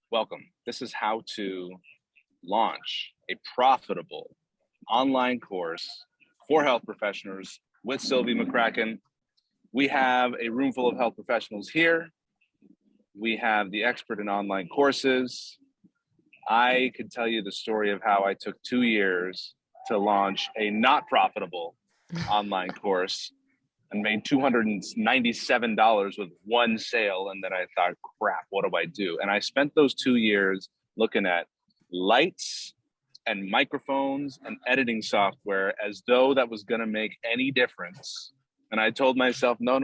Welcome. This is how to launch a profitable online course for health professionals with Sylvie McCracken. We have a room full of health professionals here. We have the expert in online courses. I could tell you the story of how I took 2 years to launch a not profitable online course and made $297 with one sale. And then I thought, crap, what do I do? And I spent those 2 years looking at lights and microphones and editing software as though that was going to make any difference. And I told myself, no.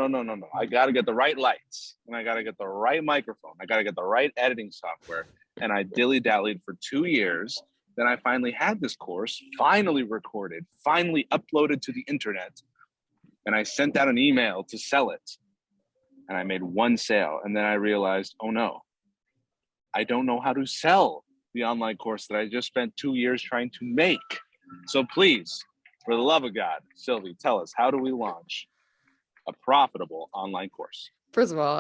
I got to get the right lights and I got to get the right microphone. I got to get the right editing software. And I dilly-dallied for 2 years. Then I finally had this course, finally recorded, finally uploaded to the internet. And I sent out an email to sell it. And I made one sale. And then I realized, oh no, I don't know how to sell the online course that I just spent 2 years trying to make. So please, for the love of God, Sylvie, tell us, how do we launch a profitable online course? First of all,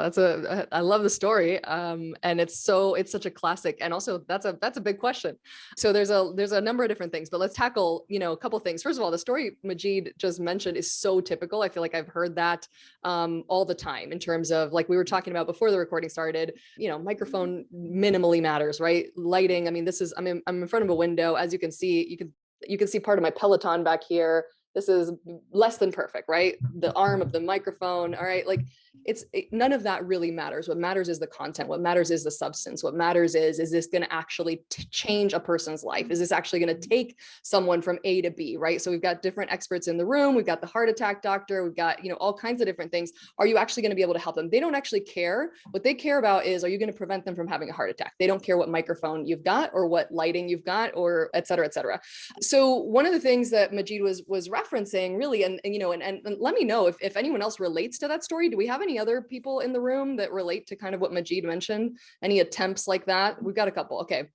I love the story. And it's such a classic. And also that's a big question. So there's a number of different things, but let's tackle, a couple of things. First of all, the story Majeed just mentioned is so typical. I feel like I've heard that all the time in terms of, like we were talking about before the recording started, microphone minimally matters, right? Lighting. I mean, I'm in front of a window. As you can see, you can see part of my Peloton back here. This is less than perfect, right? The arm of the microphone. All right. Like none of that really matters. What matters is the content. What matters is the substance. What matters is this going to actually change a person's life? Is this actually going to take someone from A to B, right? So we've got different experts in the room. We've got the heart attack doctor. We've got, all kinds of different things. Are you actually going to be able to help them? They don't actually care. What they care about is, are you going to prevent them from having a heart attack? They don't care what microphone you've got or what lighting you've got or et cetera, et cetera. So one of the things that Majeed was referencing really, and let me know if anyone else relates to that story. Do we have any other people in the room that relate to kind of what Majeed mentioned? Any attempts like that? We've got a couple. Okay.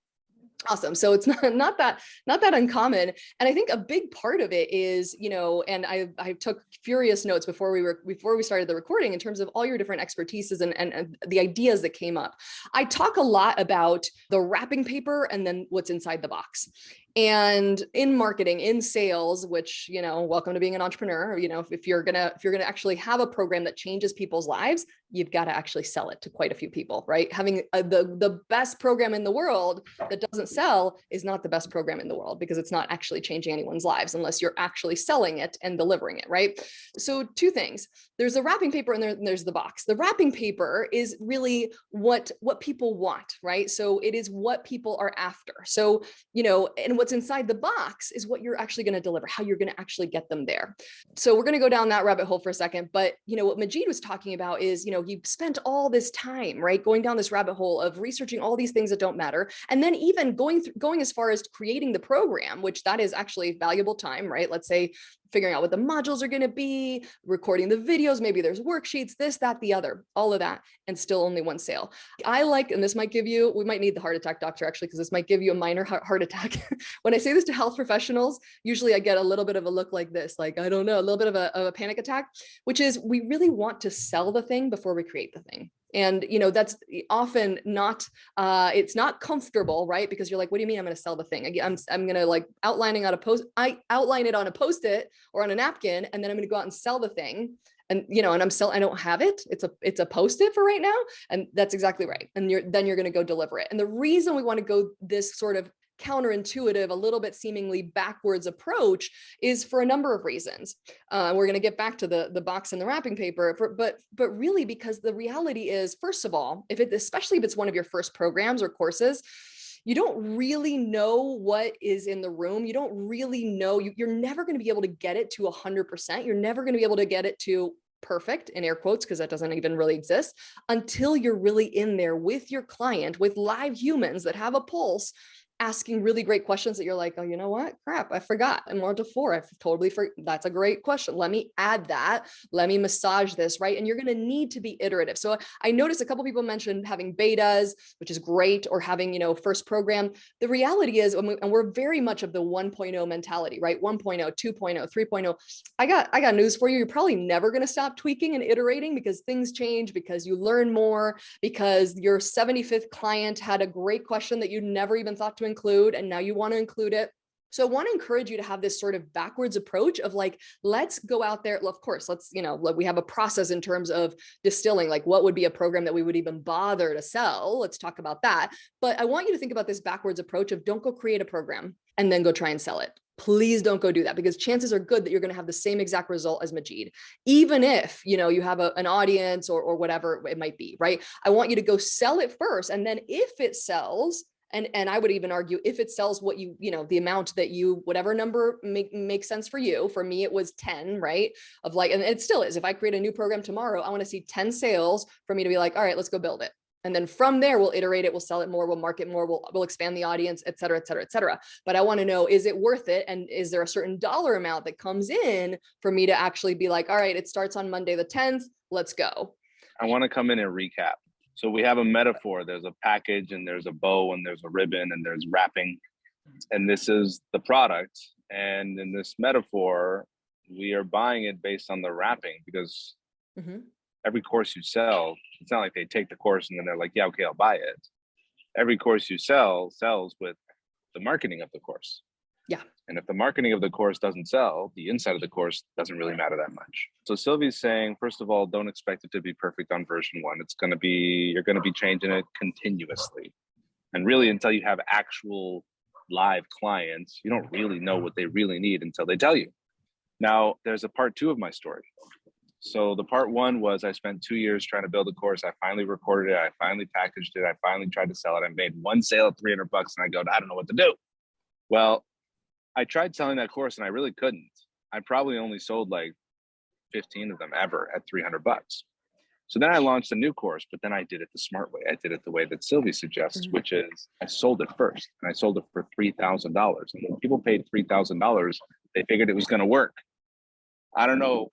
Awesome. So it's not that uncommon. And I think a big part of it is, and I took furious notes before we started the recording in terms of all your different expertises and the ideas that came up. I talk a lot about the wrapping paper and then what's inside the box. And in marketing, in sales, which, welcome to being an entrepreneur, if you're going to actually have a program that changes people's lives, you've got to actually sell it to quite a few people, right? Having the best program in the world that doesn't sell is not the best program in the world, because it's not actually changing anyone's lives unless you're actually selling it and delivering it, right? So two things. There's the wrapping paper and there's the box. The wrapping paper is really what people want, right? So it is what people are after. So, and what's inside the box is what you're actually going to deliver, how you're going to actually get them there. So we're going to go down that rabbit hole for a second. But, what Majeed was talking about is, he spent all this time, right, going down this rabbit hole of researching all these things that don't matter. And then even going as far as creating the program, which that is actually valuable time, right? Let's say figuring out what the modules are going to be, recording the videos, maybe there's worksheets, this, that, the other, all of that, and still only one sale. And this might we might need the heart attack doctor actually, because this might give you a minor heart attack. When I say this to health professionals, usually I get a little bit of a look like this, like, I don't know, a little bit of a panic attack, which is we really want to sell the thing before we create the thing. And, that's often not, it's not comfortable, right? Because you're like, what do you mean I'm going to sell the thing? I'm going to like outline it on a Post-it or on a napkin, and then I'm going to go out and sell the thing. And, I don't have it. It's a Post-it for right now. And that's exactly right. And then you're going to go deliver it. And the reason we want to go this sort of counterintuitive, a little bit seemingly backwards approach is for a number of reasons. We're going to get back to the box and the wrapping paper, but really because the reality is, first of all, especially if it's one of your first programs or courses, you don't really know what is in the room. You don't really know, you're never going to be able to get it to 100%. You're never going to be able to get it to perfect, in air quotes, because that doesn't even really exist, until you're really in there with your client, with live humans that have a pulse, asking really great questions that you're like, oh, you know what? Crap, I forgot. I'm on to 4. I've totally forgot. That's a great question. Let me add that. Let me massage this, right? And you're going to need to be iterative. So I noticed a couple people mentioned having betas, which is great, or having, first program. The reality is, and we're very much of the 1.0 mentality, right? 1.0, 2.0, 3.0. I got news for you. You're probably never going to stop tweaking and iterating because things change, because you learn more, because your 75th client had a great question that you never even thought to include, and now you want to include it. So I want to encourage you to have this sort of backwards approach of like, let's go out there. Of course, let's, we have a process in terms of distilling, like what would be a program that we would even bother to sell. Let's talk about that. But I want you to think about this backwards approach of don't go create a program and then go try and sell it. Please don't go do that, because chances are good that you're going to have the same exact result as Majeed, even if, you have an audience or whatever it might be, right? I want you to go sell it first. And then if it sells, and I would even argue if it sells what the amount that you, whatever number makes sense for you. For me, it was 10, right? Of like, and it still is. If I create a new program tomorrow, I want to see 10 sales for me to be like, all right, let's go build it. And then from there, we'll iterate it, we'll sell it more, we'll market more, we'll expand the audience, et cetera, et cetera, et cetera. But I want to know, is it worth it? And is there a certain dollar amount that comes in for me to actually be like, all right, it starts on Monday the 10th, let's go. I want to come in and recap. So we have a metaphor. There's a package and there's a bow and there's a ribbon and there's wrapping. And this is the product. And in this metaphor, we are buying it based on the wrapping, because every course you sell, it's not like they take the course and then they're like, yeah, okay, I'll buy it. Every course you sell sells with the marketing of the course. Yeah. And if the marketing of the course doesn't sell, the inside of the course doesn't really matter that much. So Sylvie's saying, first of all, don't expect it to be perfect on version 1. You're going to be changing it continuously. And really, until you have actual live clients, you don't really know what they really need until they tell you. Now, there's a part 2 of my story. So the part 1 was I spent 2 years trying to build a course. I finally recorded it. I finally packaged it. I finally tried to sell it. I made one sale at $300 and I go, I don't know what to do. Well, I tried selling that course and I really couldn't. I probably only sold like 15 of them ever at $300. So then I launched a new course, but then I did it the smart way. I did it the way that Sylvie suggests, which is I sold it first, and I sold it for $3,000. And when people paid $3,000, they figured it was going to work. I don't know.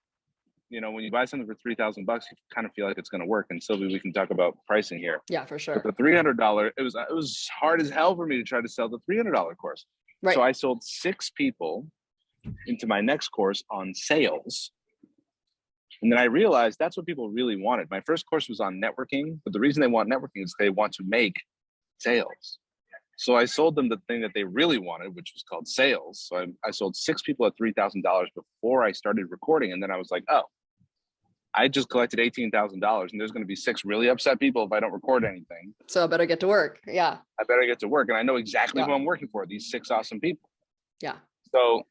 When you buy something for $3,000, you kind of feel like it's going to work. And Sylvie, we can talk about pricing here. Yeah, for sure. But the $300, it was hard as hell for me to try to sell the $300 course. Right. So I sold 6 people into my next course on sales. And then I realized that's what people really wanted. My first course was on networking, but the reason they want networking is they want to make sales. So I sold them the thing that they really wanted, which was called sales. So I sold 6 people at $3,000 before I started recording. And then I was like, oh, I just collected $18,000 and there's going to be 6 really upset people if I don't record anything. So I better get to work. Yeah. I better get to work. And I know exactly who I'm working for, these 6 awesome people. Yeah. So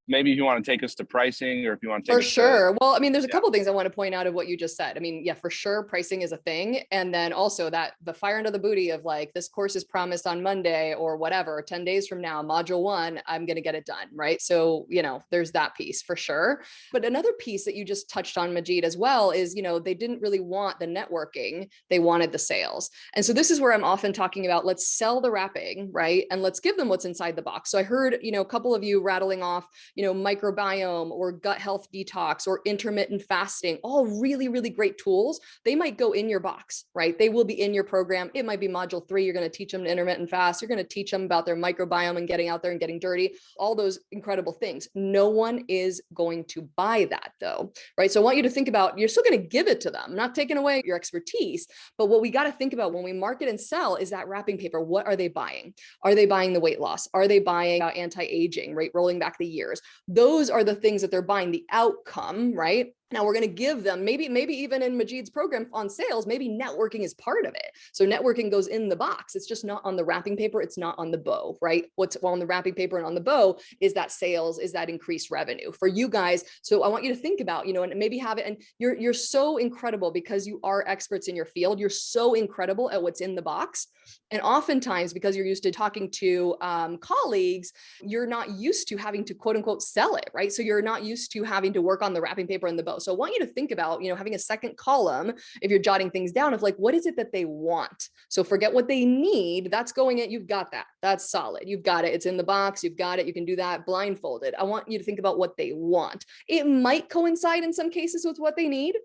maybe if you want to take us to pricing, or if you want to take for sure. Well, I mean, there's a couple of things I want to point out of what you just said. I mean, yeah, for sure, pricing is a thing. And then also that the fire under the booty of like, this course is promised on Monday or whatever, 10 days from now, module 1, I'm going to get it done. Right. So, there's that piece for sure. But another piece that you just touched on, Majeed, as well is, they didn't really want the networking. They wanted the sales. And so this is where I'm often talking about, let's sell the wrapping, right? And let's give them what's inside the box. So I heard, a couple of you rattling off, microbiome or gut health detox or intermittent fasting, all really, really great tools. They might go in your box, right? They will be in your program. It might be module 3. You're going to teach them to intermittent fast. You're going to teach them about their microbiome and getting out there and getting dirty, all those incredible things. No one is going to buy that though, right? So I want you to think about, you're still going to give it to them, not taking away your expertise. But what we got to think about when we market and sell is that wrapping paper. What are they buying? Are they buying the weight loss? Are they buying anti-aging, right? Rolling back the years. Those are the things that they're buying, the outcome, right? Now we're going to give them maybe even in Majeed's program on sales, maybe networking is part of it. So networking goes in the box. It's just not on the wrapping paper. It's not on the bow, right? What's on the wrapping paper and on the bow is that sales, is that increased revenue for you guys. So I want you to think about, and maybe have it. And you're so incredible because you are experts in your field. You're so incredible at what's in the box. And oftentimes, because you're used to talking to colleagues, you're not used to having to quote unquote sell it, right? So you're not used to having to work on the wrapping paper and the bow. So I want you to think about, having a second column, if you're jotting things down, of like, what is it that they want? So forget what they need. That's going at, you've got that. That's solid. You've got it. It's in the box. You've got it. You can do that blindfolded. I want you to think about what they want. It might coincide in some cases with what they need.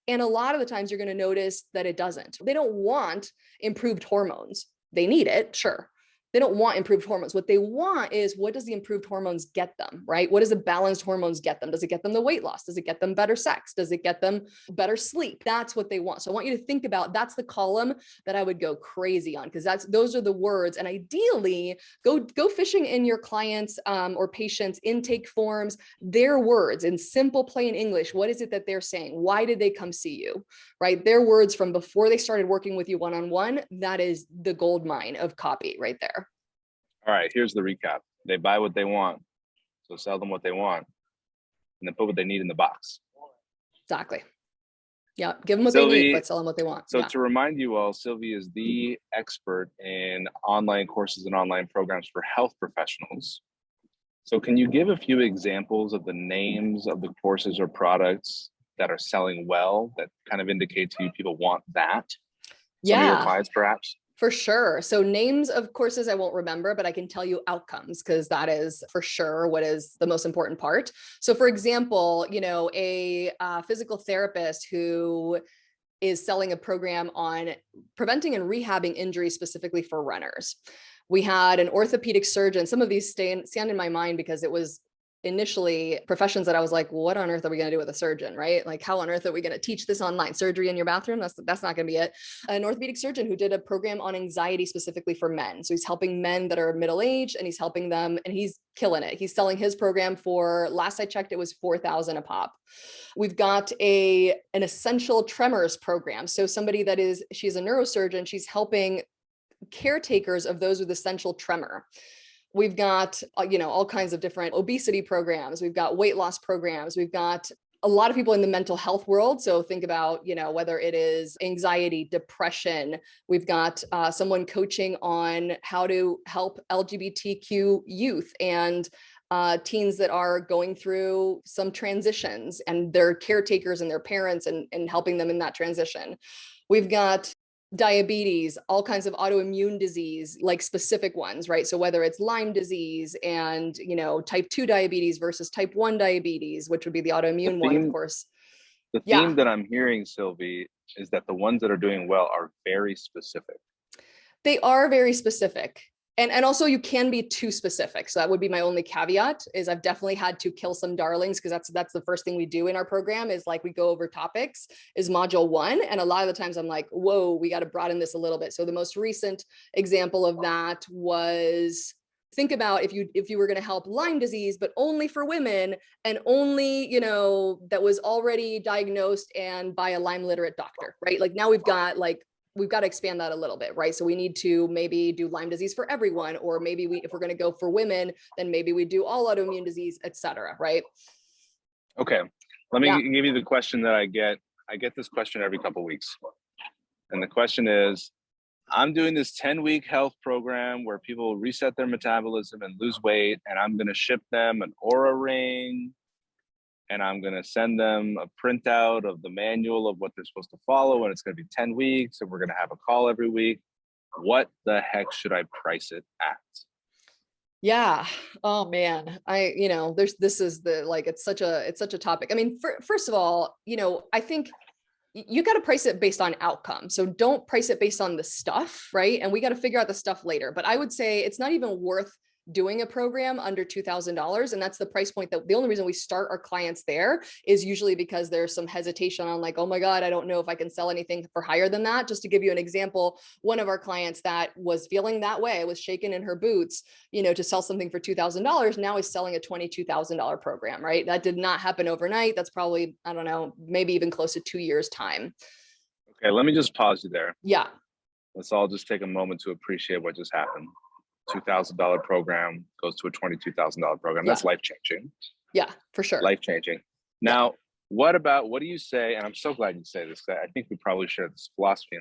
And a lot of the times you're going to notice that it doesn't. They don't want improved hormones. They need it, sure. They don't want improved hormones. What they want is, what does the improved hormones get them, right? What does the balanced hormones get them? Does it get them the weight loss? Does it get them better sex? Does it get them better sleep? That's what they want. So I want you to think about, that's the column that I would go crazy on, because those are the words. And ideally, go fishing in your clients' or patients' intake forms, their words in simple, plain English. What is it that they're saying? Why did they come see you, right? Their words from before they started working with you one-on-one. That is the gold mine of copy right there. All right, here's the recap. They buy what they want, so sell them what they want, and then put what they need in the box. Exactly. Yeah, give them what they need, but sell them what they want. So to remind you all, Sylvie is the expert in online courses and online programs for health professionals. So can you give a few examples of the names of the courses or products that are selling well, that kind of indicate to you people want that? Some of your clients, perhaps? For sure. So names of courses I won't remember, but I can tell you outcomes, because that is for sure what is the most important part. So for example, a physical therapist who is selling a program on preventing and rehabbing injuries specifically for runners. We had an orthopedic surgeon. Some of these stand in my mind because it was initially professions that I was like, well, what on earth are we going to do with a surgeon, right? Like, how on earth are we going to teach this online? Surgery in your bathroom? That's not going to be it. An orthopedic surgeon who did a program on anxiety specifically for men. So he's helping men that are middle-aged, and he's helping them, and he's killing it. He's selling his program for, last I checked, it was $4,000 a pop. We've got an essential tremors program. So somebody she's a neurosurgeon. She's helping caretakers of those with essential tremor. We've got, all kinds of different obesity programs. We've got weight loss programs. We've got a lot of people in the mental health world. So think about, whether it is anxiety, depression. We've got someone coaching on how to help LGBTQ youth and teens that are going through some transitions, and their caretakers and their parents, and helping them in that transition. We've got diabetes, all kinds of autoimmune disease, like specific ones, right? So whether it's Lyme disease and, type 2 diabetes versus type 1 diabetes, which would be the autoimmune one, of course. The theme that I'm hearing, Sylvie, is that the ones that are doing well are very specific. They are very specific. And also you can be too specific. So that would be my only caveat, is I've definitely had to kill some darlings, because that's the first thing we do in our program, is like, we go over topics, is module 1. And a lot of the times I'm like, whoa, we got to broaden this a little bit. So the most recent example of that was, think about if you were going to help Lyme disease, but only for women, and only, that was already diagnosed and by a Lyme literate doctor, right? Like now we've got to expand that a little bit, right? So we need to maybe do Lyme disease for everyone, or maybe if we're going to go for women, then maybe we do all autoimmune disease, et cetera, right? Okay. Let me give you the question that I get. I get this question every couple of weeks. And the question is, I'm doing this 10-week health program where people reset their metabolism and lose weight, and I'm going to ship them an Aura ring, and I'm going to send them a printout of the manual of what they're supposed to follow. And it's going to be 10 weeks, and we're going to have a call every week. What the heck should I price it at? Yeah. Oh man. This is it's such a topic. I mean, first of all, I think you got to price it based on outcome. So don't price it based on the stuff, right? And we got to figure out the stuff later. But I would say it's not even worth doing a program under $2,000. And that's the price point that the only reason we start our clients there is usually because there's some hesitation on like, oh my God, I don't know if I can sell anything for higher than that. Just to give you an example, one of our clients that was feeling that way, was shaking in her boots, to sell something for $2,000, now is selling a $22,000 program, right? That did not happen overnight. That's probably, I don't know, maybe even close to 2 years time. Okay, let me just pause you there. Yeah. Let's all just take a moment to appreciate what just happened. $2,000 program goes to a $22,000 program. That's life-changing. Yeah, for sure. Life-changing. Now, what do you say, and I'm so glad you say this, I think we probably share this philosophy,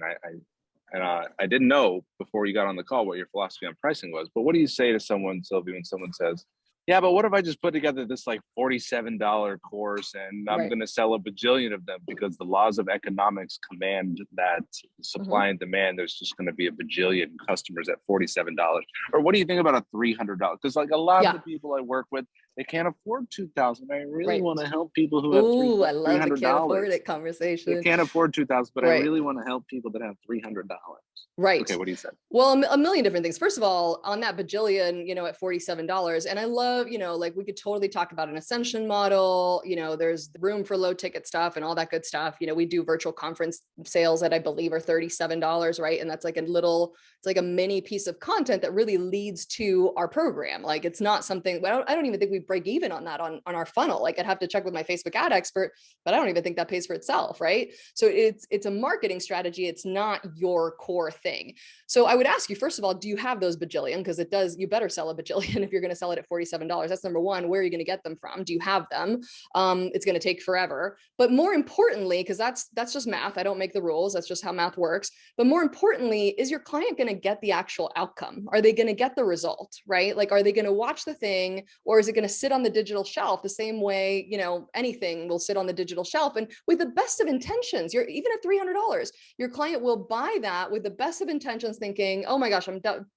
and I didn't know before you got on the call what your philosophy on pricing was, but what do you say to someone, Sylvie, when someone says, Yeah, but what if I just put together this like $47 course and I'm Right. going to sell a bajillion of them because the laws of economics command that Mhm. supply and demand, there's just going to be a bajillion customers at $47. Or what do you think about a $300? Because like a lot of Yeah. the people I work with, they can't afford 2,000. I really Right. want to help people who have Ooh, I love the can't afford $300. it They conversation. can't afford 2,000, but I Right. really want to help people that have $300. Right. Okay, what do you say? Well, a million different things. First of all, on that bajillion, at $47, and I love, like we could totally talk about an ascension model. There's room for low ticket stuff and all that good stuff. We do virtual conference sales that I believe are $37, right? And that's like it's like a mini piece of content that really leads to our program. Like it's not something, I don't even think we break even on that on our funnel. Like I'd have to check with my Facebook ad expert, but I don't even think that pays for itself, right? So it's a marketing strategy. It's not your core thing. So I would ask you, first of all, do you have those bajillion? Because you better sell a bajillion if you're going to sell it at $47. That's number one. Where are you going to get them from? Do you have them? It's going to take forever. But more importantly, because that's just math. I don't make the rules. That's just how math works. But more importantly, is your client going to get the actual outcome? Are they going to get the result, right? Like, are they going to watch the thing, or is it going to sit on the digital shelf the same way, anything will sit on the digital shelf? And with the best of intentions, you're even at $300, your client will buy that with the best of intentions, thinking, oh my gosh,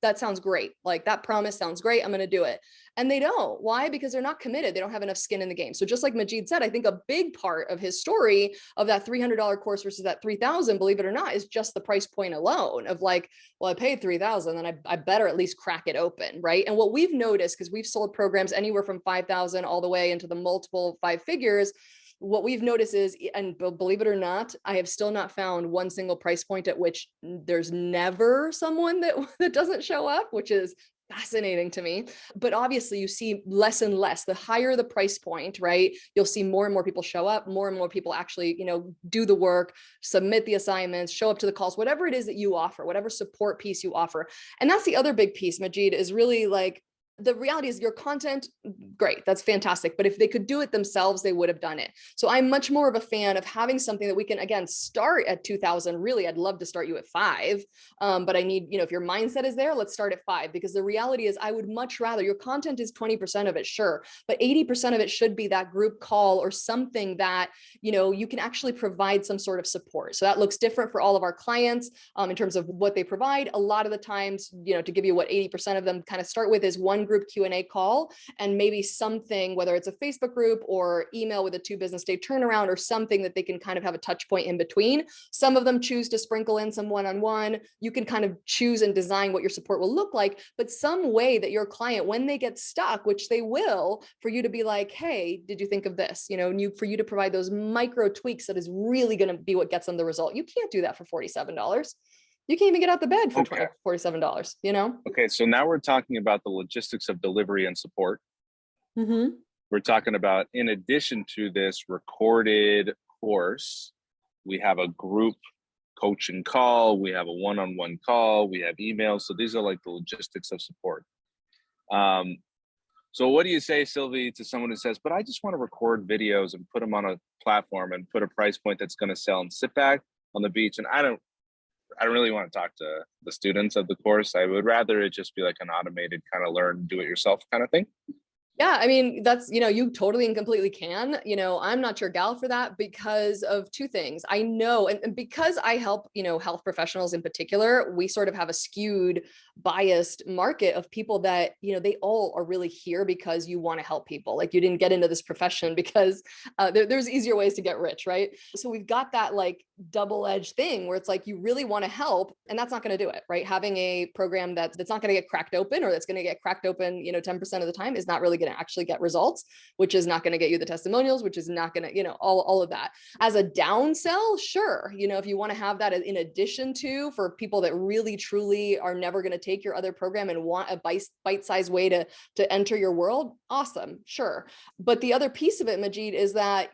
that sounds great. Like that promise sounds great. I'm going to do it. And they don't. Why? Because they're not committed. They don't have enough skin in the game. So just like Majeed said, I think a big part of his story of that $300 course versus that 3,000, believe it or not, is just the price point alone of like, well, I paid 3,000, then I better at least crack it open, right? And what we've noticed, because we've sold programs anywhere from 5,000 all the way into the multiple five figures, what we've noticed is, and believe it or not, I have still not found one single price point at which there's never someone that doesn't show up, which is fascinating to me. But obviously you see less and less. The higher the price point, right, you'll see more and more people show up, more and more people actually, do the work, submit the assignments, show up to the calls, whatever it is that you offer, whatever support piece you offer. And that's the other big piece, Majeed, is really like, the reality is your content, great, that's fantastic. But if they could do it themselves, they would have done it. So I'm much more of a fan of having something that we can, again, start at 2,000. Really, I'd love to start you at 5. But I need, if your mindset is there, let's start at 5, because the reality is I would much rather, your content is 20% of it, sure, but 80% of it should be that group call or something that, you can actually provide some sort of support. So that looks different for all of our clients in terms of what they provide. A lot of the times, to give you what 80% of them kind of start with is one group Q&A call, and maybe something, whether it's a Facebook group or email with a 2 business day turnaround, or something that they can kind of have a touch point in between. Some of them choose to sprinkle in some one-on-one. You can kind of choose and design what your support will look like, but some way that your client, when they get stuck, which they will, for you to be like, hey, did you think of this? And for you to provide those micro tweaks that is really going to be what gets them the result. You can't do that for $47. You can't even get out the bed for Okay. $47, Okay, so now we're talking about the logistics of delivery and support. Mm-hmm. We're talking about, in addition to this recorded course, we have a group coaching call, we have a one-on-one call, we have emails. So these are like the logistics of support. So what do you say, Sylvie, to someone who says, but I just want to record videos and put them on a platform and put a price point that's going to sell and sit back on the beach, and I don't really want to talk to the students of the course. I would rather it just be like an automated kind of learn, do it yourself kind of thing. Yeah, I mean, that's, you totally and completely can. I'm not your gal for that because of 2 things. I know, and because I help, health professionals in particular, we sort of have a skewed, biased market of people that, they all are really here because you want to help people. Like you didn't get into this profession because there's easier ways to get rich, right? So we've got that like double-edged thing where it's like you really want to help, and that's not going to do it, right? Having a program that's not going to get cracked open, or that's going to get cracked open 10% of the time, is not really going to actually get results, which is not going to get you the testimonials, which is not going to, all of that. As a downsell, sure, if you want to have that in addition to, for people that really truly are never going to take your other program and want a bite-sized way to enter your world, awesome, sure. But the other piece of it, Majeed, is that,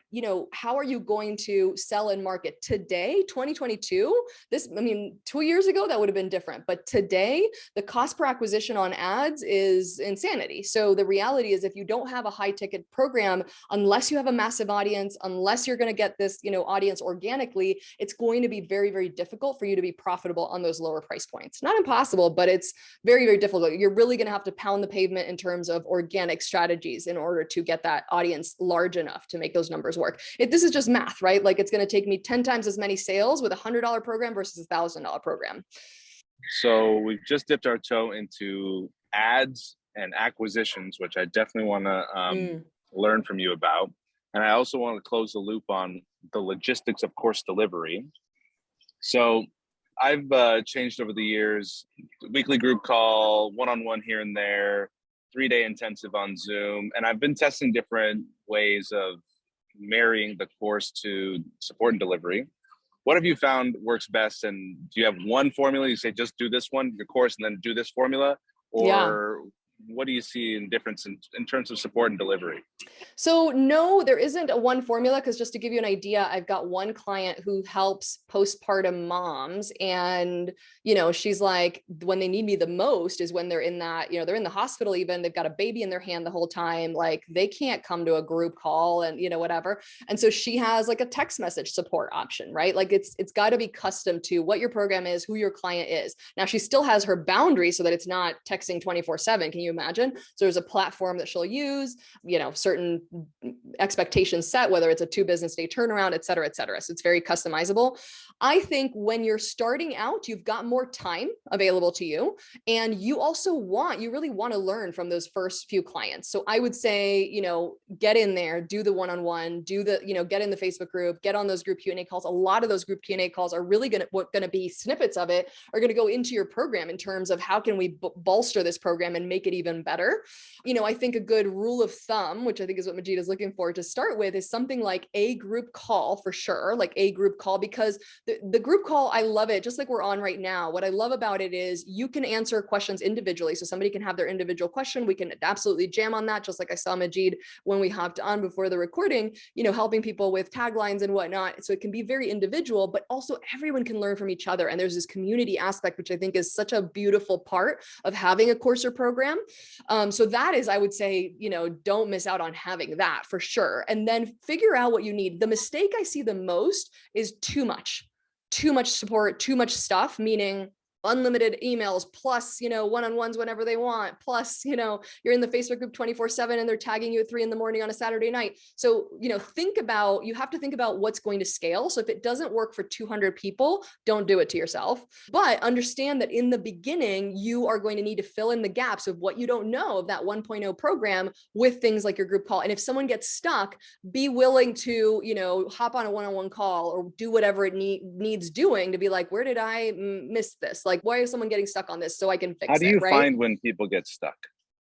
how are you going to sell and market today, 2022? 2 years ago, that would have been different. But today, the cost per acquisition on ads is insanity. So the reality is if you don't have a high ticket program, unless you have a massive audience, unless you're going to get this, audience organically, it's going to be very, very difficult for you to be profitable on those lower price points. Not impossible, but it's very, very difficult. You're really going to have to pound the pavement in terms of organic strategies in order to get that audience large enough to make those numbers work. This is just math, right? Like it's going to take me 10 times as many sales with $100 program versus $1,000 program. So we've just dipped our toe into ads and acquisitions, which I definitely want to learn from you about. And I also want to close the loop on the logistics of course delivery. So I've changed over the years, weekly group call, one-on-one here and there, 3-day intensive on Zoom. And I've been testing different ways of marrying the course to support and delivery. What have you found works best? And do you have one formula? You say, just do this one, your course, and then do this formula? Or what do you see in difference in terms of support and delivery? So no, there isn't a one formula, because just to give you an idea, I've got one client who helps postpartum moms, and she's like, when they need me the most is when they're in that, they're in the hospital, even they've got a baby in their hand the whole time, like they can't come to a group call and whatever. And so she has like a text message support option, right? Like it's got to be custom to what your program is, who your client is. Now she still has her boundaries so that it's not texting 24/7. Can you imagine? So there's a platform that she'll use, certain expectations set, whether it's a 2 business day turnaround, et cetera, et cetera. So it's very customizable. I think when you're starting out, you've got more time available to you. And you really want to learn from those first few clients. So I would say, get in there, do the one-on-one, get in the Facebook group, get on those group Q&A calls. A lot of those group Q&A calls are really going to be snippets of it, are going to go into your program in terms of how can we bolster this program and make it even better. I think a good rule of thumb, which I think is what Majeed is looking for to start with, is something like a group call for sure, like a group call, because the group call, I love it. Just like we're on right now. What I love about it is you can answer questions individually. So somebody can have their individual question. We can absolutely jam on that. Just like I saw Majeed when we hopped on before the recording, helping people with taglines and whatnot. So it can be very individual, but also everyone can learn from each other. And there's this community aspect, which I think is such a beautiful part of having a course or program. So that is, I would say, don't miss out on having that for sure. And then figure out what you need. The mistake I see the most is too much support, too much stuff, meaning unlimited emails plus, one-on-ones whenever they want. Plus, you're in the Facebook group 24/7 and they're tagging you at 3 a.m. on a Saturday night. So, you have to think about what's going to scale. So if it doesn't work for 200 people, don't do it to yourself, but understand that in the beginning, you are going to need to fill in the gaps of what you don't know of that 1.0 program with things like your group call. And if someone gets stuck, be willing to, hop on a one-on-one call or do whatever it needs doing to be like, where did I miss this? Like, why is someone getting stuck on this so I can fix it? How do you right? find when people get stuck?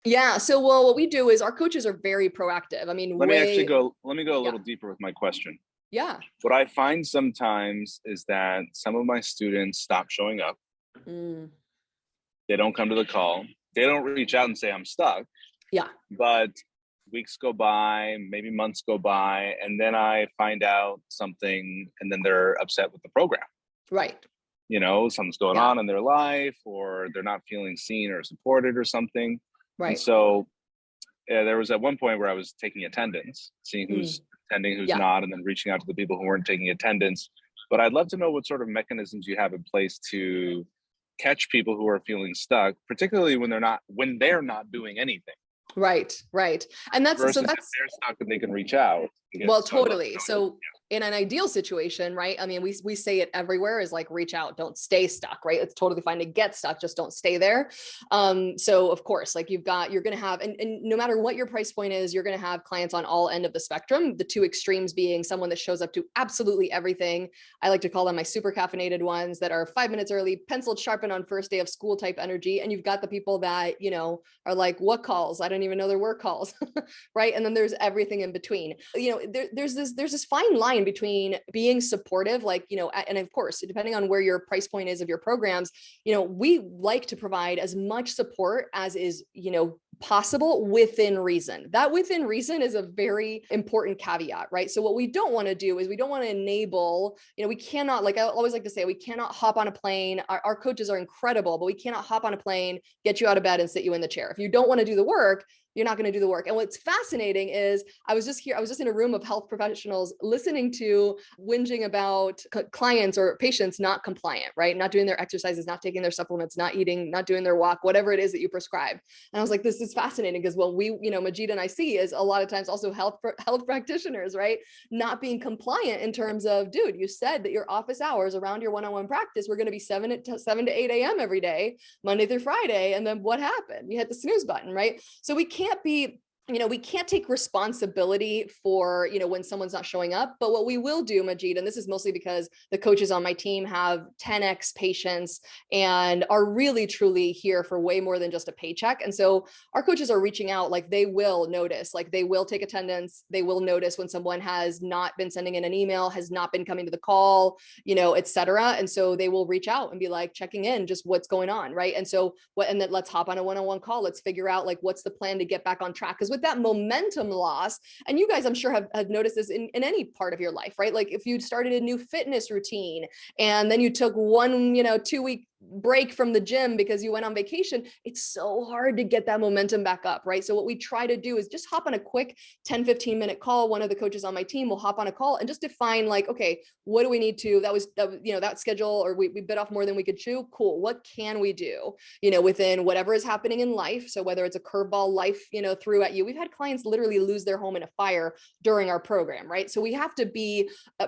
Yeah. So, what we do is our coaches are very proactive. I mean, let me go a little deeper with my question. Yeah. What I find sometimes is that some of my students stop showing up. They don't come to the call. They don't reach out and say, I'm stuck. Yeah. But weeks go by, maybe months go by, and then I find out something, and then they're upset with the program. Right. Something's going on in their life, or they're not feeling seen or supported or something. Right. And so there was at one point where I was taking attendance, seeing who's attending, who's not, and then reaching out to the people who weren't taking attendance. But I'd love to know what sort of mechanisms you have in place to catch people who are feeling stuck, particularly when they're not doing anything. Right. And that's if they're stuck and they can reach out. Well, totally. So in an ideal situation, right? I mean, we say it everywhere is like, reach out, don't stay stuck, right? It's totally fine to get stuck, just don't stay there. So of course, like you're going to have, and no matter what your price point is, you're going to have clients on all end of the spectrum, the two extremes being someone that shows up to absolutely everything. I like to call them my super caffeinated ones that are 5 minutes early, penciled sharpened on first day of school type energy. And you've got the people that, are like, what calls? I don't even know there were calls, right? And then there's everything in between. There's this fine line between being supportive, like, and of course, depending on where your price point is of your programs, we like to provide as much support as is, possible within reason. That within reason is a very important caveat, right? So what we don't want to do is we don't want to enable, we cannot, like I always like to say, we cannot hop on a plane. Our coaches are incredible, but we cannot hop on a plane, get you out of bed and sit you in the chair. If you don't want to do the work, you're not going to do the work. And what's fascinating is I was just in a room of health professionals listening to whinging about clients or patients not compliant, right? Not doing their exercises, not taking their supplements, not eating, not doing their walk, whatever it is that you prescribe. And I was like, this is fascinating, because what we, Majeed and I see is a lot of times also health practitioners, right? Not being compliant in terms of, dude, you said that your office hours around your one-on-one practice were going to be 7 to 8 a.m. every day, Monday through Friday. And then what happened? You hit the snooze button, right? So we can't be, we can't take responsibility for, when someone's not showing up. But what we will do, Majeed, and this is mostly because the coaches on my team have 10x patients and are really truly here for way more than just a paycheck. And so our coaches are reaching out, like they will notice, like they will take attendance. They will notice when someone has not been sending in an email, has not been coming to the call, et cetera. And so they will reach out and be like, checking in, just what's going on, right? And so and then let's hop on a one-on-one call. Let's figure out like, what's the plan to get back on track? Because with that momentum loss, and you guys, I'm sure have noticed this in any part of your life, right? Like if you started a new fitness routine and then you took one, 2-week break from the gym because you went on vacation, it's so hard to get that momentum back up, right? So what we try to do is just hop on a quick 10-15 minute call. One of the coaches on my team will hop on a call and just define like, okay, what do we need to, that schedule, or we bit off more than we could chew. Cool. What can we do, within whatever is happening in life? So whether it's a curveball life, threw at you, we've had clients literally lose their home in a fire during our program, right? So we have to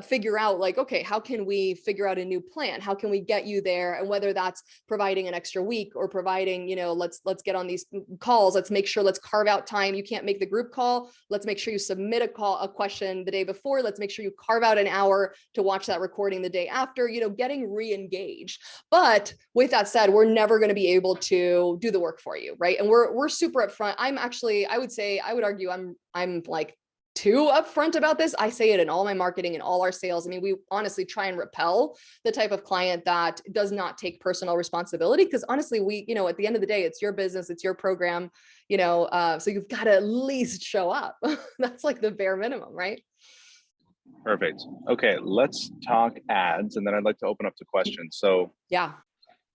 figure out like, okay, how can we figure out a new plan? How can we get you there? And whether that's providing an extra week or providing, let's get on these calls. Let's make sure, let's carve out time. You can't make the group call. Let's make sure you submit a question the day before. Let's make sure you carve out an hour to watch that recording the day after, getting re-engaged. But with that said, we're never going to be able to do the work for you, right? And we're super upfront. I would argue I'm like too upfront about this. I say it in all my marketing and all our sales. I mean, we honestly try and repel the type of client that does not take personal responsibility, because honestly, we, at the end of the day, it's your business, it's your program, so you've got to at least show up. That's like the bare minimum, right? Perfect. Okay, let's talk ads, and then I'd like to open up to questions. So yeah,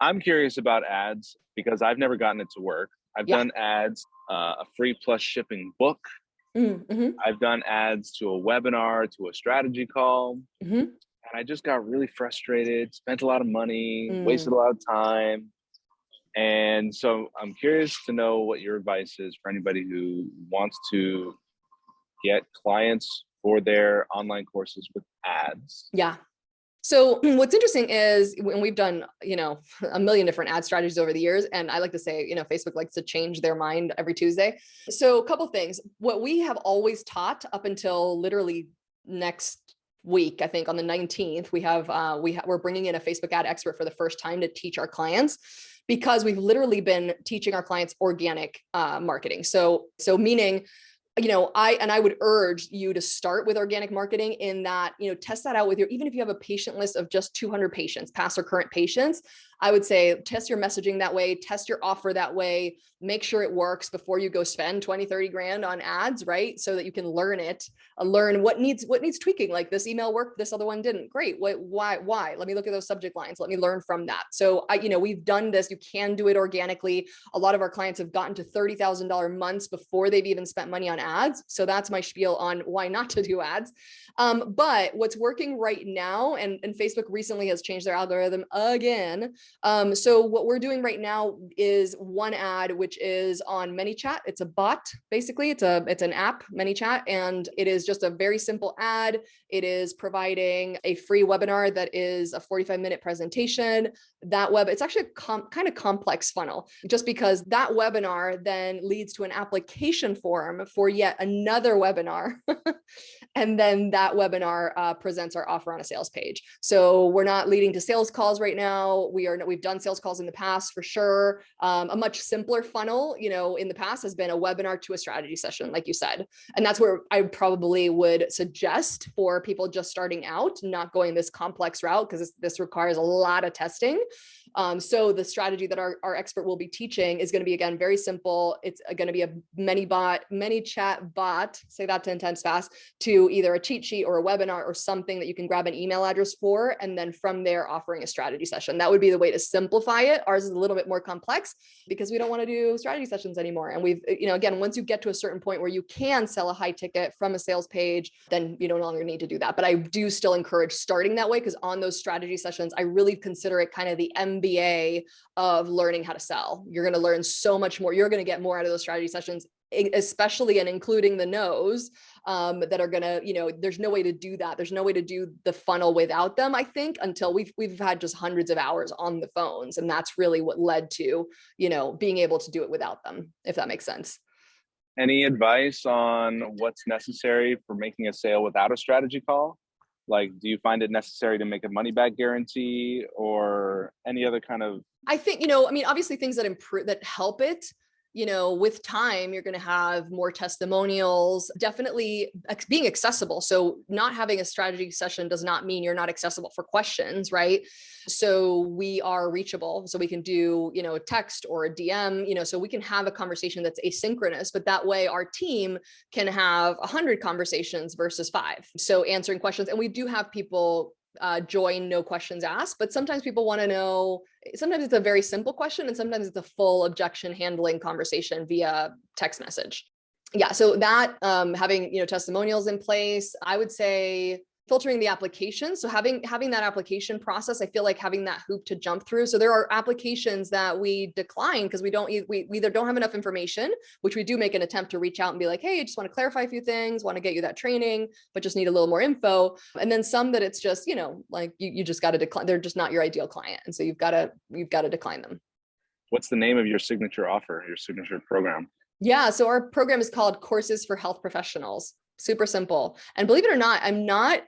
I'm curious about ads because I've never gotten it to work. I've done ads, a free plus shipping book. Mm-hmm. I've done ads to a webinar, to a strategy call, and I just got really frustrated, spent a lot of money, wasted a lot of time. And so I'm curious to know what your advice is for anybody who wants to get clients for their online courses with ads. Yeah. So what's interesting is when we've done, a million different ad strategies over the years, and I like to say, Facebook likes to change their mind every Tuesday. So a couple things, what we have always taught up until literally next week, I think on the 19th, we're bringing in a Facebook ad expert for the first time to teach our clients, because we've literally been teaching our clients organic marketing. So meaning, I would urge you to start with organic marketing in that, test that out with even if you have a patient list of just 200 patients, past or current patients, I would say test your messaging that way, test your offer that way, make sure it works before you go spend 20, 30 grand on ads, right? So that you can learn what needs tweaking. Like this email worked, this other one didn't. Great. Why? Let me look at those subject lines. Let me learn from that. So we've done this. You can do it organically. A lot of our clients have gotten to $30,000 months before they've even spent money on ads. So that's my spiel on why not to do ads. But what's working right now, and Facebook recently has changed their algorithm again. So what we're doing right now is one ad, which is on ManyChat. It's a bot, basically. It's an app, ManyChat, and it is just a very simple ad. It is providing a free webinar that is a 45-minute presentation. It's actually a kind of complex funnel, just because that webinar then leads to an application form for yet another webinar. And then that webinar presents our offer on a sales page. So we're not leading to sales calls right now. We've done sales calls in the past for sure. A much simpler funnel, in the past has been a webinar to a strategy session, like you said. And that's where I probably would suggest for people just starting out, not going this complex route, because this requires a lot of testing. So the strategy that our expert will be teaching is going to be, again, very simple. It's going to be a many chat bot, say that 10 times fast, to either a cheat sheet or a webinar or something that you can grab an email address for. And then from there, offering a strategy session. That would be the way to simplify it. Ours is a little bit more complex because we don't want to do strategy sessions anymore. And we've, again, once you get to a certain point where you can sell a high ticket from a sales page, then you no longer need to do that. But I do still encourage starting that way, because on those strategy sessions, I really consider it kind of the MBA of learning how to sell. You're going to learn so much more. You're going to get more out of those strategy sessions, especially and including the no's that are going to, there's no way to do that. There's no way to do the funnel without them, I think, until we've had just hundreds of hours on the phones. And that's really what led to, being able to do it without them, if that makes sense. Any advice on what's necessary for making a sale without a strategy call? Like, do you find it necessary to make a money back guarantee or any other kind of? I think, obviously things that improve, that help it, with time, you're going to have more testimonials, definitely being accessible. So not having a strategy session does not mean you're not accessible for questions, right? So we are reachable. So we can do, a text or a DM, so we can have a conversation that's asynchronous, but that way our team can have 100 conversations versus 5. So answering questions. And we do have people join no questions asked, but sometimes people want to know, sometimes it's a very simple question and sometimes it's a full objection handling conversation via text message. Yeah. So that having, testimonials in place, I would say filtering the application. So having that application process, I feel like having that hoop to jump through. So there are applications that we decline because we either don't have enough information, which we do make an attempt to reach out and be like, hey, I just want to clarify a few things, want to get you that training, but just need a little more info. And then some that it's just, like you just got to decline. They're just not your ideal client. And so you've got to decline them. What's the name of your signature offer, your signature program? Yeah. So our program is called Courses for Health Professionals. Super simple. And believe it or not, I'm not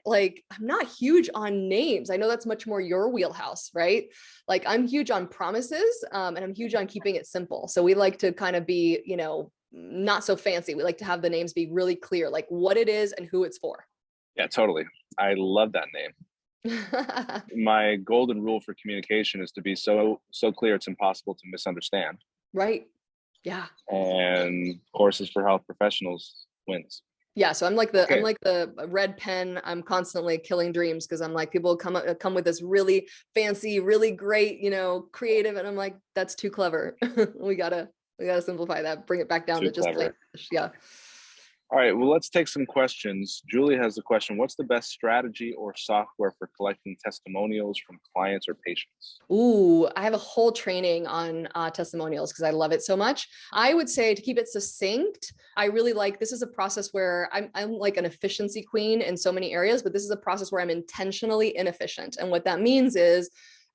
huge on names. I know that's much more your wheelhouse, right? Like I'm huge on promises and I'm huge on keeping it simple. So we like to kind of be, not so fancy. We like to have the names be really clear, like what it is and who it's for. Yeah, totally. I love that name. My golden rule for communication is to be so clear it's impossible to misunderstand. Right. Yeah. And Courses for Health Professionals wins. Yeah, so I'm like the red pen. I'm constantly killing dreams because I'm like, people come with this really fancy, really great, creative, and I'm like, that's too clever. we gotta simplify that, bring it back down to just plain English. Yeah. All right, well, let's take some questions. Julie has a question. What's the best strategy or software for collecting testimonials from clients or patients? Ooh, I have a whole training on testimonials because I love it so much. I would say to keep it succinct, I really like, this is a process where I'm like an efficiency queen in so many areas, but this is a process where I'm intentionally inefficient. And what that means is,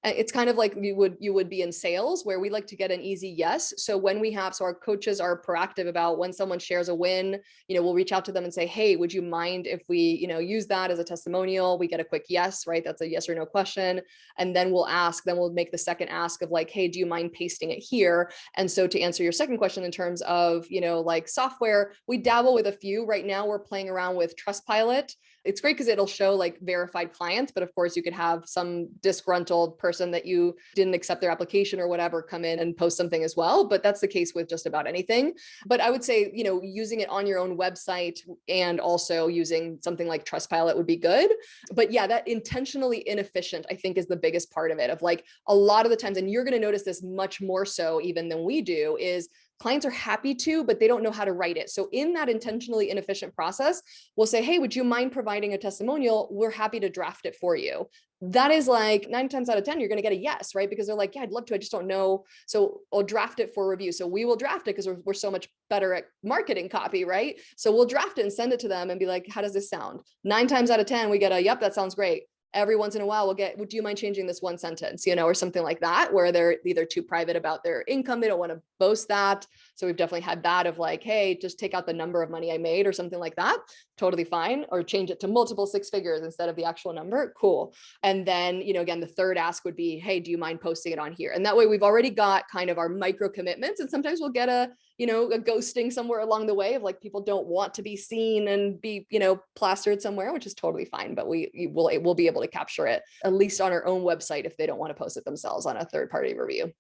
it's kind of like you would be in sales where we like to get an easy yes. So our coaches are proactive about when someone shares a win, we'll reach out to them and say, hey, would you mind if we, use that as a testimonial? We get a quick yes, right? That's a yes or no question. And then we'll make the second ask of like, hey, do you mind pasting it here? And so to answer your second question in terms of, like software, we dabble with a few. Right now we're playing around with Trustpilot. It's great because it'll show like verified clients, but of course you could have some disgruntled person that you didn't accept their application or whatever come in and post something as well. But that's the case with just about anything. But I would say, using it on your own website and also using something like Trustpilot would be good. But yeah, that intentionally inefficient, I think, is the biggest part of it. Of like a lot of the times, and you're going to notice this much more so even than we do, is clients are happy to, but they don't know how to write it. So in that intentionally inefficient process, we'll say, hey, would you mind providing a testimonial? We're happy to draft it for you. That is like 9 times out of 10, you're going to get a yes, right? Because they're like, yeah, I'd love to, I just don't know. So I'll draft it for review. So we will draft it because we're so much better at marketing copy, right? So we'll draft it and send it to them and be like, how does this sound? 9 times out of 10, we get a, yep, that sounds great. Every once in a while we'll get, would you mind changing this one sentence, or something like that, where they're either too private about their income. They don't want to boast that. So we've definitely had that of like, hey, just take out the number of money I made or something like that. Totally fine. Or change it to multiple 6 figures instead of the actual number. Cool. And then, again, the third ask would be, hey, do you mind posting it on here? And that way we've already got kind of our micro commitments. And sometimes we'll get a ghosting somewhere along the way of like, people don't want to be seen and be, plastered somewhere, which is totally fine, but we'll be able able to capture it, at least on our own website, if they don't want to post it themselves on a third-party review.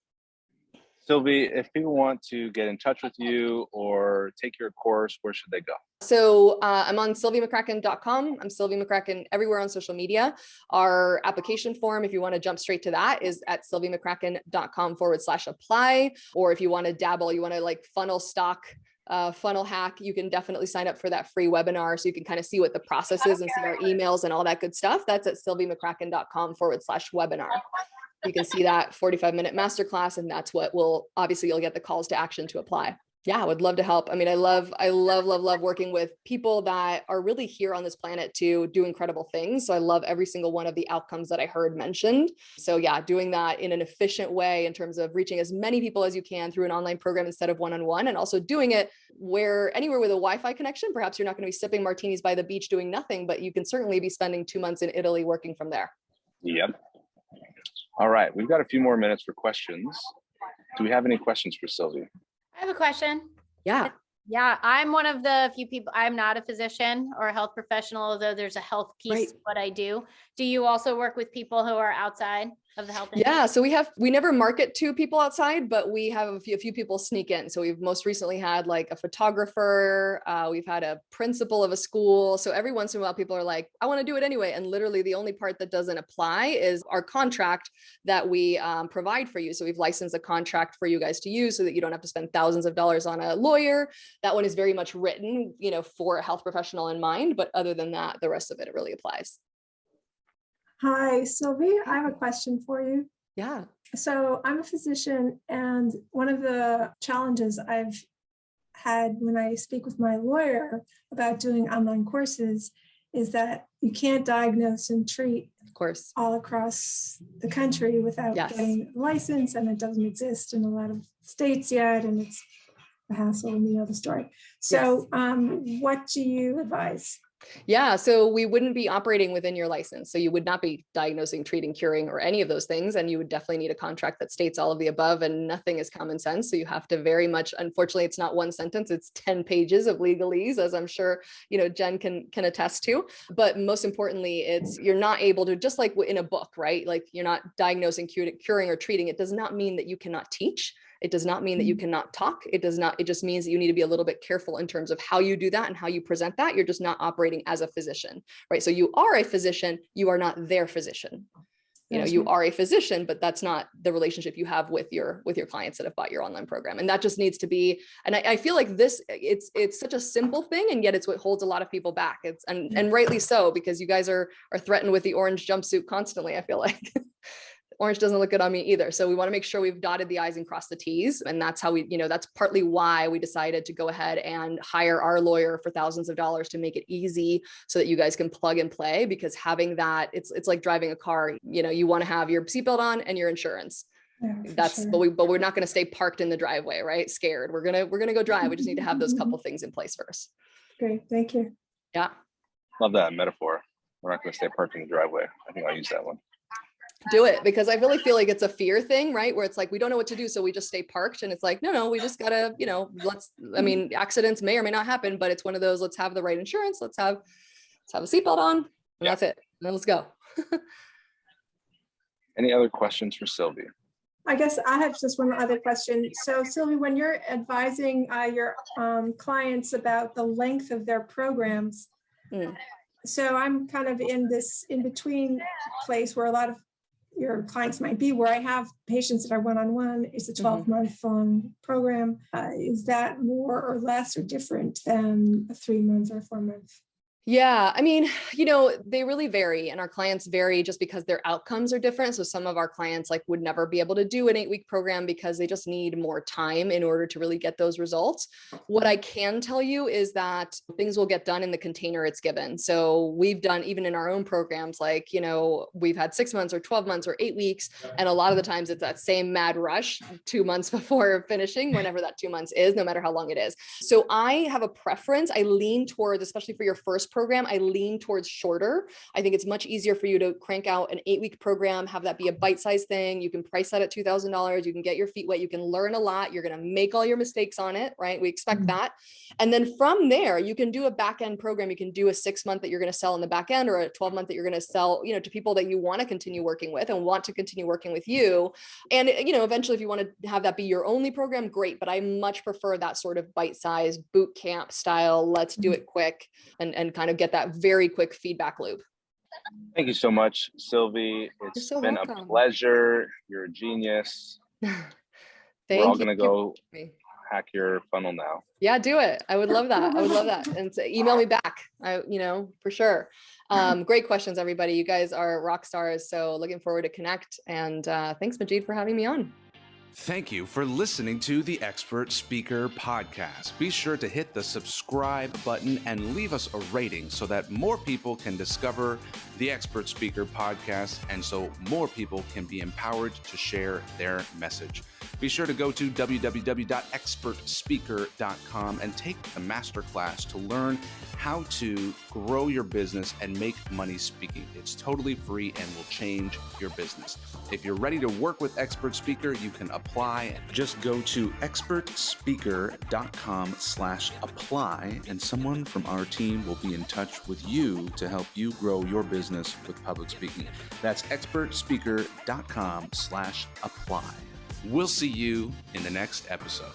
Sylvie, if people want to get in touch with you or take your course, where should they go? So I'm on sylviemccracken.com. I'm Sylvie McCracken everywhere on social media. Our application form, if you want to jump straight to that, is at sylviemccracken.com/apply. Or if you want to dabble, you want to like funnel hack, you can definitely sign up for that free webinar so you can kind of see what the process is and see our emails and all that good stuff. That's at sylviemccracken.com/webinar. You can see that 45-minute masterclass, and that's what will, obviously you'll get the calls to action to apply. Yeah, I would love to help. I mean, I love working with people that are really here on this planet to do incredible things. So I love every single one of the outcomes that I heard mentioned. So yeah, doing that in an efficient way in terms of reaching as many people as you can through an online program instead of one-on-one, and also doing it anywhere with a Wi-Fi connection. Perhaps you're not going to be sipping martinis by the beach doing nothing, but you can certainly be spending 2 months in Italy working from there. Yep. All right, we've got a few more minutes for questions. Do we have any questions for Sylvie? I have a question. Yeah. Yeah, I'm one of the few people, I'm not a physician or a health professional, although there's a health piece to what I do. Do you also work with people who are outside of the health industry? Yeah, so we never market to people outside, but we have a few people sneak in. So we've most recently had like a photographer, we've had a principal of a school. So every once in a while people are like, I want to do it anyway. And literally the only part that doesn't apply is our contract that we provide for you. So we've licensed a contract for you guys to use so that you don't have to spend thousands of dollars on a lawyer. That one is very much written, for a health professional in mind. But other than that, the rest of it really applies. Hi, Sylvie. I have a question for you. Yeah. So I'm a physician, and one of the challenges I've had when I speak with my lawyer about doing online courses is that you can't diagnose and treat, of course, all across the country without getting a license, and it doesn't exist in a lot of states yet, and it's a hassle, and you know the story. So what do you advise? Yeah, so we wouldn't be operating within your license. So you would not be diagnosing, treating, curing, or any of those things. And you would definitely need a contract that states all of the above, and nothing is common sense. So you have to very much, unfortunately, it's not one sentence, it's 10 pages of legalese, as I'm sure, Jen can attest to. But most importantly, you're not able to, just like in a book, right? Like you're not diagnosing, curing, or treating. It does not mean that you cannot teach. It does not mean that you cannot talk. It just means that you need to be a little bit careful in terms of how you do that and how you present that. You're just not operating as a physician, right? So you are a physician, you are not their physician. You are a physician, but that's not the relationship you have with your clients that have bought your online program. And that just needs to be, and I feel like it's such a simple thing, and yet it's what holds a lot of people back. And rightly so, because you guys are threatened with the orange jumpsuit constantly, I feel like. Orange doesn't look good on me either. So we want to make sure we've dotted the I's and crossed the T's. And that's how that's partly why we decided to go ahead and hire our lawyer for thousands of dollars to make it easy so that you guys can plug and play, because having that, it's like driving a car. You want to have your seatbelt on and your insurance. Yeah, but we're not going to stay parked in the driveway, right? Scared. We're going to go drive. We just need to have those couple things in place first. Great. Thank you. Yeah. Love that metaphor. We're not going to stay parked in the driveway. I think I'll use that one. Do it, because I really feel like it's a fear thing, right? Where it's like, we don't know what to do, so we just stay parked. And it's like, no, we just gotta, accidents may or may not happen, but it's one of those, let's have the right insurance. Let's have a seatbelt on, and that's it. And then let's go. Any other questions for Sylvie? I guess I have just one other question. So Sylvie, when you're advising your clients about the length of their programs, so I'm kind of in this in-between place where a lot of your clients might be, where I have patients that are one-on-one. It's a 12-month long program. Is that more or less or different than a 3-month or 4-month? Yeah, I mean, they really vary, and our clients vary just because their outcomes are different. So some of our clients would never be able to do an 8-week program because they just need more time in order to really get those results. What I can tell you is that things will get done in the container it's given. So we've done, even in our own programs, we've had 6 months or 12 months or 8 weeks. And a lot of the times it's that same mad rush 2 months before finishing, whenever that 2 months is, no matter how long it is. So I have a preference. I lean towards, especially for your first program, I lean towards shorter. I think it's much easier for you to crank out an 8-week program, have that be a bite-sized thing. You can price that at $2,000. You can get your feet wet. You can learn a lot. You're going to make all your mistakes on it, right? We expect that. And then from there, you can do a back-end program. You can do a 6-month that you're going to sell in the back end, or a 12-month that you're going to sell, to people that you want to continue working with and want to continue working with you. And, eventually if you want to have that be your only program, great. But I much prefer that sort of bite-sized boot camp style. Let's do it quick and kind of get that very quick feedback loop. Thank you so much, Sylvie. It's so been welcome. a pleasure. You're a genius. We're all going to go hack your funnel now. Yeah, do it. I would love that. I would love that. And email me back, for sure. Great questions, everybody. You guys are rock stars. So looking forward to connect. And thanks, Majeed, for having me on. Thank you for listening to the Expert Speaker Podcast. Be sure to hit the subscribe button and leave us a rating so that more people can discover the Expert Speaker Podcast and so more people can be empowered to share their message. Be sure to go to www.expertspeaker.com and take the masterclass to learn how to grow your business and make money speaking. It's totally free and will change your business. If you're ready to work with Expert Speaker, you can apply. Just go to expertspeaker.com/apply and someone from our team will be in touch with you to help you grow your business with public speaking. That's expertspeaker.com/apply. We'll see you in the next episode.